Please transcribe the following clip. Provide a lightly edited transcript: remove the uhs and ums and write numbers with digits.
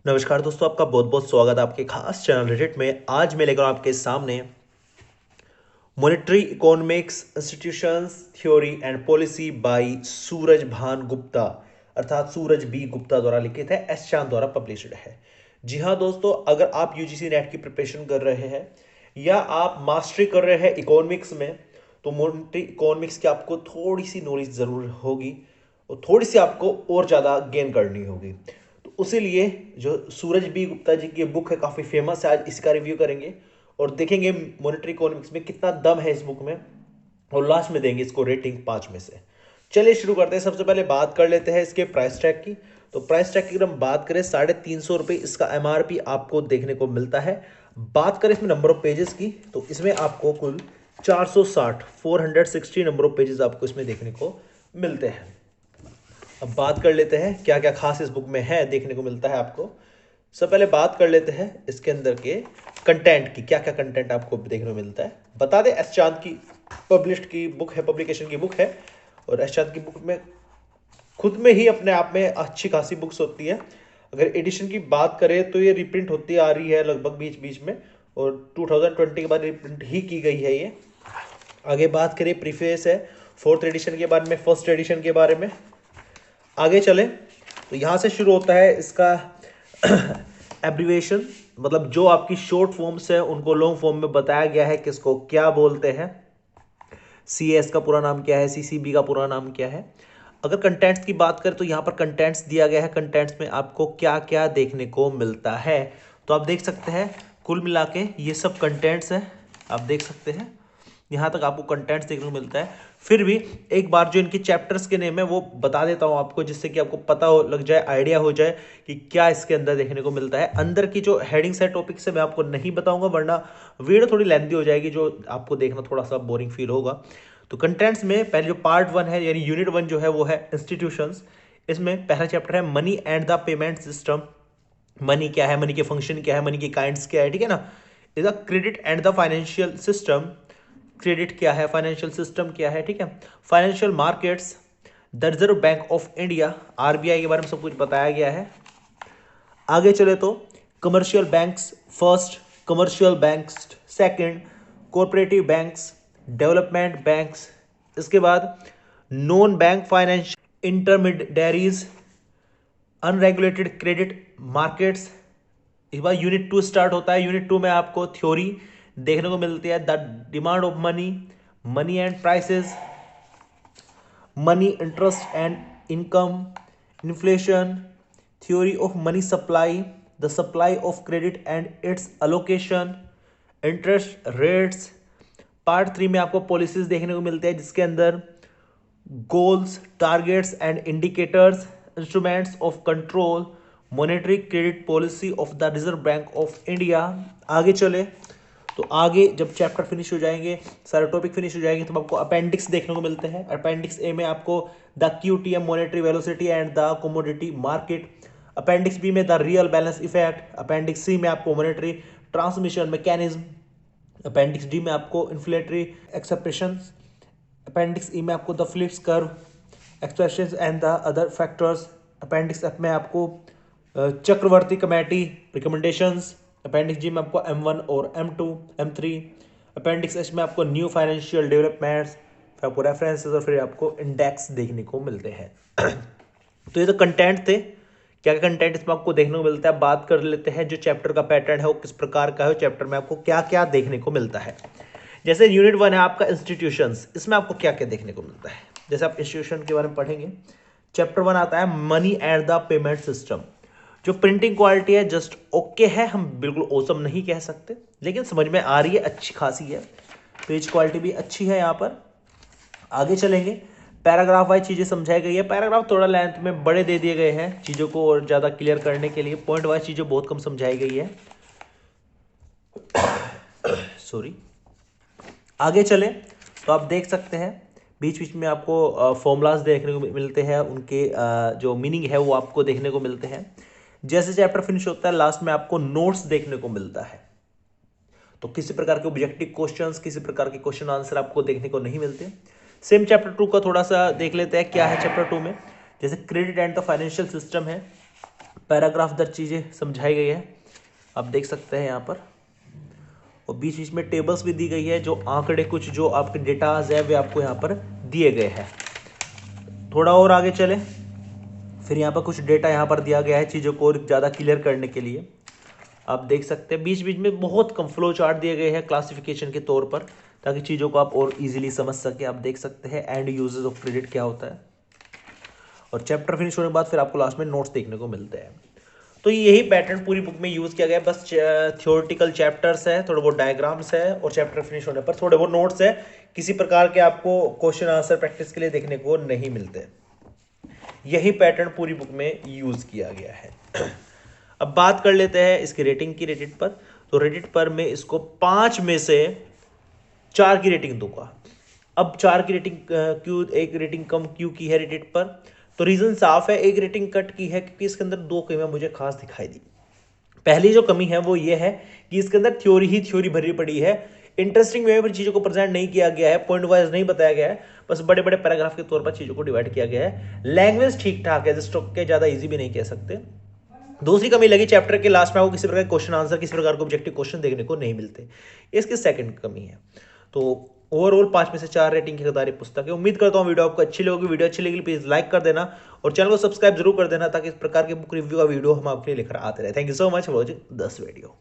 नमस्कार दोस्तों, आपका बहुत बहुत स्वागत है आपके खास चैनल रेडिट में। आज मैं लेकर आपके सामने monetary economics institutions theory and policy by Suraj Bhan Gupta अर्थात सूरज बी गुप्ता द्वारा लिखित है, एस चांद द्वारा पब्लिश्ड है। जी हाँ दोस्तों, अगर आप यूजीसी नेट की प्रिपरेशन कर रहे हैं या आप मास्टरी कर रहे हैं इकोनॉमिक्स में, तो मॉनेटरी इकोनॉमिक्स की आपको थोड़ी सी नॉलेज ज़रूर होगी और थोड़ी सी आपको और ज़्यादा गेन करनी होगी। तो उसी लिए जो सूरज बी गुप्ता जी की बुक है, काफ़ी फेमस है, आज इसका रिव्यू करेंगे और देखेंगे मॉनेटरी इकोनॉमिक्स में कितना दम है इस बुक में, और लास्ट में देंगे इसको रेटिंग 5 में से। चलिए शुरू करते हैं। सबसे पहले बात कर लेते हैं इसके प्राइस टैग की। तो प्राइस टैग की अगर हम बात करें, 350 रुपये इसका एमआरपी आपको देखने को मिलता है। बात करें इसमें नंबर ऑफ पेजेस की, तो इसमें आपको कुल 460 नंबर ऑफ पेजेस आपको इसमें देखने को मिलते हैं। अब बात कर लेते हैं क्या क्या खास इस बुक में है, देखने को मिलता है आपको। सबसे पहले बात कर लेते हैं इसके अंदर के कंटेंट की, क्या क्या कंटेंट आपको देखने को मिलता है। बता दें, एस चांद की पब्लिश्ड की बुक है, पब्लिकेशन की बुक है, और एस चांद की बुक में खुद में ही अपने आप में अच्छी खासी बुक्स होती है। अगर एडिशन की बात करें तो ये रिप्रिंट होती आ रही है लगभग बीच बीच में, और 2020 के बाद रिप्रिंट ही की गई है ये। आगे बात करें, प्रीफेस है 4th एडिशन के बारे में, 1st एडिशन के बारे में। आगे चले तो यहाँ से शुरू होता है इसका एब्रीवेशन, मतलब जो आपकी शॉर्ट फॉर्म्स है उनको लॉन्ग फॉर्म में बताया गया है किसको क्या बोलते हैं। सीएस का पूरा नाम क्या है, सीसीबी का पूरा नाम क्या है। अगर कंटेंट्स की बात करें तो यहाँ पर कंटेंट्स दिया गया है, कंटेंट्स में आपको क्या क्या देखने को मिलता है। तो आप देख सकते हैं कुल मिला के ये सब कंटेंट्स हैं, आप देख सकते हैं यहाँ तक आपको कंटेंट्स देखने को मिलता है। फिर भी एक बार जो इनकी चैप्टर्स के नेम है वो बता देता हूँ आपको, जिससे कि आपको पता हो लग जाए, आइडिया हो जाए कि क्या इसके अंदर देखने को मिलता है। अंदर की जो हेडिंग्स है, टॉपिक्स है, मैं आपको नहीं बताऊंगा वरना वीडियो थोड़ी लेंथी हो जाएगी, जो आपको देखना थोड़ा सा बोरिंग फील होगा। तो कंटेंट्स में पहले जो पार्ट 1 है, यानी यूनिट 1 जो है वो है इंस्टीट्यूशंस। इसमें पहला चैप्टर है money and the payment system. Money क्या है, मनी के फंक्शन क्या है, मनी के काइंड्स क्या है, ठीक है ना। Is a credit and the financial system. Credit क्या है, फाइनेंशियल सिस्टम क्या है, ठीक है। Financial markets, the reserve bank of India, RBI के बारे में सब कुछ बताया गया है। आगे चले तो commercial banks first, commercial banks second, cooperative banks, development banks. इसके बाद non bank finance intermediaries, unregulated credit markets. इस बार यूनिट 2 स्टार्ट होता है। यूनिट 2 में आपको थ्योरी देखने को मिलती है, the demand of money, money and prices, money interest and income, inflation, theory of money supply, the supply of credit and it's allocation, interest rates. Part 3 में आपको पॉलिसीज देखने को मिलते हैं, जिसके अंदर goals, targets and indicators, instruments of control, monetary credit policy of the reserve bank of India. आगे चले तो आगे जब चैप्टर फिनिश हो जाएंगे, सारे टॉपिक फिनिश हो जाएंगे, तो आपको अपेंडिक्स देखने को मिलते हैं। अपेंडिक्स ए में आपको the QTM, monetary velocity and the commodity market. Appendix B में the real balance effect. Appendix C में आपको monetary transmission mechanism. Appendix D में आपको इन्फ्लेटरी एक्सप्रेशन। अपेंडिक्स ई में आपको the Phillips curve expression and the other factors. Appendix F में आपको Chakravarty committee recommendations. Appendix G में आपको M1 और M2 M3। अपेंडिक्स एच में आपको न्यू फाइनेंशियल डेवलपमेंट्स, फिर आपको रेफरेंसेस और फिर आपको इंडेक्स देखने को मिलते हैं। तो ये तो कंटेंट थे, क्या क्या कंटेंट इसमें आपको देखने को मिलता है। बात कर लेते हैं जो चैप्टर का पैटर्न है वो किस प्रकार का है, चैप्टर में आपको क्या क्या देखने को मिलता है। जैसे यूनिट 1 है आपका इंस्टीट्यूशंस, इसमें आपको क्या क्या देखने को मिलता है। जैसे आप इंस्टीट्यूशन के बारे में पढ़ेंगे, चैप्टर 1 आता है money and the payment system. जो प्रिंटिंग क्वालिटी है जस्ट ओके है, हम बिल्कुल ओसम नहीं कह सकते, लेकिन समझ में आ रही है, अच्छी खासी है। पेज क्वालिटी भी अच्छी है यहाँ पर। आगे चलेंगे, पैराग्राफ वाइज चीज़ें समझाई गई है। पैराग्राफ थोड़ा लेंथ में बड़े दे दिए गए हैं चीज़ों को और ज़्यादा क्लियर करने के लिए। पॉइंट वाइज चीज़ें बहुत कम समझाई गई है, सॉरी। आगे चले तो आप देख सकते हैं बीच बीच में आपको फॉर्मूलाज देखने को मिलते हैं, उनके जो मीनिंग है वो आपको देखने को मिलते हैं। जैसे चैप्टर फिनिश होता है लास्ट में आपको नोट्स देखने को मिलता है। तो किसी प्रकार के ऑब्जेक्टिव क्वेश्चंस, किसी प्रकार के क्वेश्चन आंसर आपको देखने को नहीं मिलते। सेम चैप्टर 2 का थोड़ा सा देख लेते हैं क्या है चैप्टर 2 में। जैसे credit and the financial system है, पैराग्राफ दर चीज़ें समझाई गई है, आप देख सकते हैं यहाँ पर। और बीच बीच में टेबल्स भी दी गई है, जो आंकड़े कुछ जो आपके डेटाज है वे आपको यहाँ पर दिए गए हैं। थोड़ा और आगे चले, फिर यहाँ पर कुछ डेटा यहाँ पर दिया गया है चीज़ों को और ज़्यादा क्लियर करने के लिए। आप देख सकते हैं बीच बीच में बहुत कम फ्लो चार्ट दिए गए हैं क्लासिफिकेशन के तौर पर, ताकि चीज़ों को आप और इजीली समझ सके। आप देख सकते हैं एंड यूजेस ऑफ क्रेडिट क्या होता है, और चैप्टर फिनिश होने के बाद फिर आपको लास्ट में नोट्स देखने को मिलते हैं। तो यही पैटर्न पूरी बुक में यूज़ किया गया है। बस थ्योरेटिकल चैप्टर्स है, थोड़े बहुत डायग्राम्स है, और चैप्टर फिनिश होने पर थोड़े बहुत नोट्स है। किसी प्रकार के आपको क्वेश्चन आंसर प्रैक्टिस के लिए देखने को नहीं मिलते। यही पैटर्न पूरी बुक में यूज़ किया गया है। अब बात कर लेते हैं इसकी रेटिंग की रेडिट पर। तो रेडिट पर मैं इसको 5 में से 4 की रेटिंग दूंगा। अब 4 की रेटिंग क्यों, एक रेटिंग कम क्यों की है रेडिट पर? तो रीजन साफ है, एक रेटिंग कट की है क्योंकि इसके अंदर 2 कमियां मुझे खास दिखाई दी। पहली जो कमी है वो ये है कि इसके अंदर थ्योरी ही थ्योरी भरी पड़ी है। इंटरेस्टिंग वे में चीज़ों को प्रेजेंट नहीं किया गया है, पॉइंट वाइज नहीं बताया गया है, बस बड़े बड़े पैराग्राफ के तौर पर चीज़ों को डिवाइड किया गया है। लैंग्वेज ठीक ठाक है, जिस के ज़्यादा ईजी भी नहीं कह सकते। दूसरी कमी लगी, चैप्टर के लास्ट में आपको किसी प्रकार क्वेश्चन आंसर, किसी प्रकार के ऑब्जेक्टिव क्वेश्चन देखने को नहीं मिलते। इसकी सेकंड कमी है। तो ओवरऑल 5 में से 4 रेटिंग की खरीदारी पुस्तक है। उम्मीद करता हूँ वीडियो आपको अच्छी लगेगी। वीडियो अच्छी लगी प्लीज लाइक कर देना और चैनल को सब्सक्राइब जरूर कर देना, ताकि इस प्रकार के बुक रिव्यू का वीडियो हम आपके लिए लेकर आते रहे। Thank you so much for watching this video.